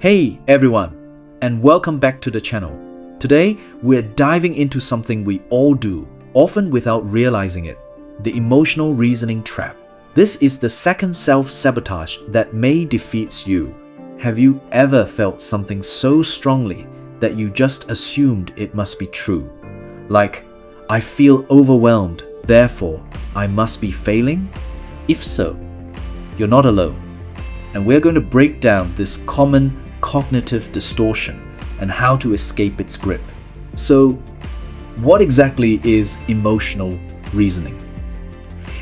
Hey everyone, and welcome back to the channel. Today, we're diving into something we all do, often without realizing it, the emotional reasoning trap. This is the second self-sabotage that may defeat you. Have you ever felt something so strongly that you just assumed it must be true? Like, I feel overwhelmed, therefore I must be failing? If so, you're not alone. And we're going to break down this common cognitive distortion and how to escape its grip. So, what exactly is emotional reasoning?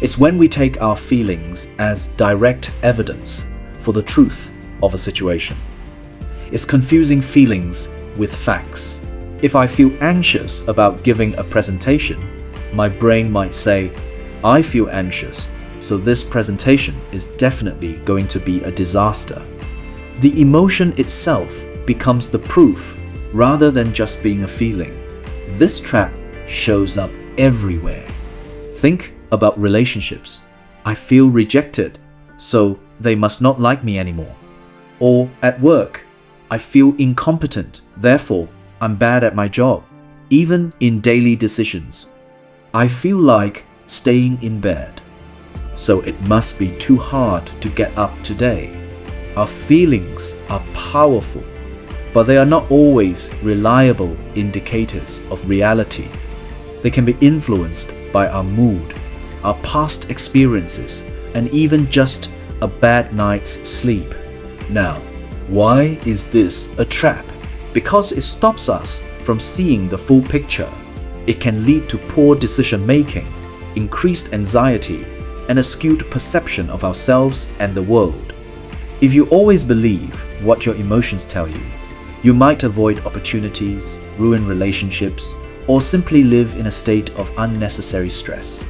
It's when we take our feelings as direct evidence for the truth of a situation. It's confusing feelings with facts. If I feel anxious about giving a presentation, my brain might say, I feel anxious, so this presentation is definitely going to be a disaster. The emotion itself becomes the proof rather than just being a feeling. This trap shows up everywhere. Think about relationships. I feel rejected, so they must not like me anymore. Or at work, I feel incompetent, therefore I'm bad at my job. Even in daily decisions, I feel like staying in bed, so it must be too hard to get up today. Our feelings are powerful, but they are not always reliable indicators of reality. They can be influenced by our mood, our past experiences, and even just a bad night's sleep. Now, why is this a trap? Because it stops us from seeing the full picture. It can lead to poor decision making, increased anxiety, and a skewed perception of ourselves and the world. If you always believe what your emotions tell you, you might avoid opportunities, ruin relationships, or simply live in a state of unnecessary stress.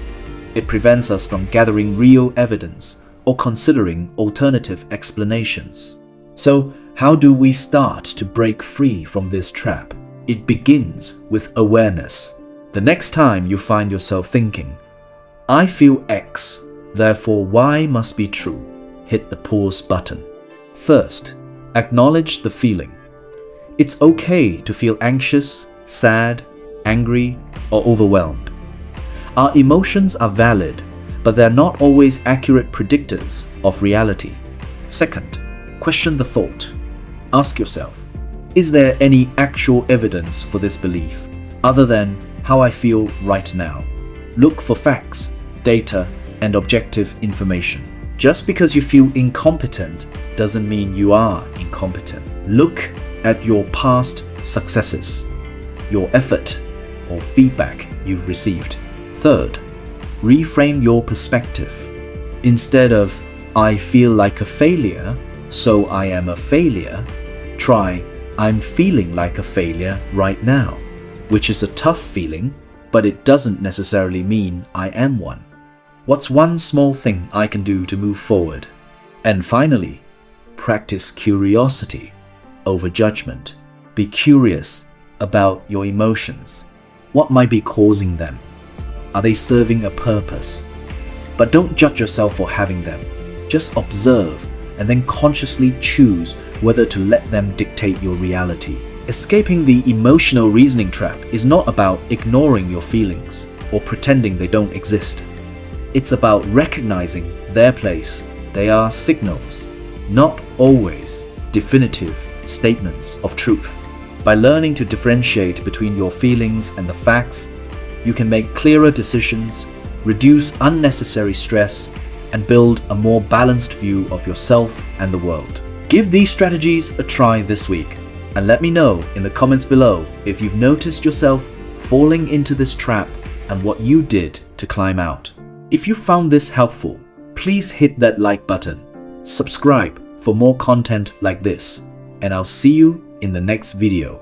It prevents us from gathering real evidence or considering alternative explanations. So, how do we start to break free from this trap? It begins with awareness. The next time you find yourself thinking, I feel X, therefore Y must be true, hit the pause button. First, acknowledge the feeling. It's okay to feel anxious, sad, angry, or overwhelmed. Our emotions are valid, but they're not always accurate predictors of reality. Second, question the thought. Ask yourself, is there any actual evidence for this belief, other than how I feel right now? Look for facts, data, and objective information. Just because you feel incompetent doesn't mean you are incompetent. Look at your past successes, your effort, or feedback you've received. Third, reframe your perspective. Instead of, I feel like a failure, so I am a failure, try, I'm feeling like a failure right now, which is a tough feeling, but it doesn't necessarily mean I am one. What's one small thing I can do to move forward? And finally, practice curiosity over judgment. Be curious about your emotions. What might be causing them? Are they serving a purpose? But don't judge yourself for having them. Just observe and then consciously choose whether to let them dictate your reality. Escaping the emotional reasoning trap is not about ignoring your feelings or pretending they don't exist. It's about recognizing their place. They are signals, not always definitive statements of truth. By learning to differentiate between your feelings and the facts, you can make clearer decisions, reduce unnecessary stress, and build a more balanced view of yourself and the world. Give these strategies a try this week, and let me know in the comments below if you've noticed yourself falling into this trap and what you did to climb out. If you found this helpful, please hit that like button, subscribe for more content like this, and I'll see you in the next video.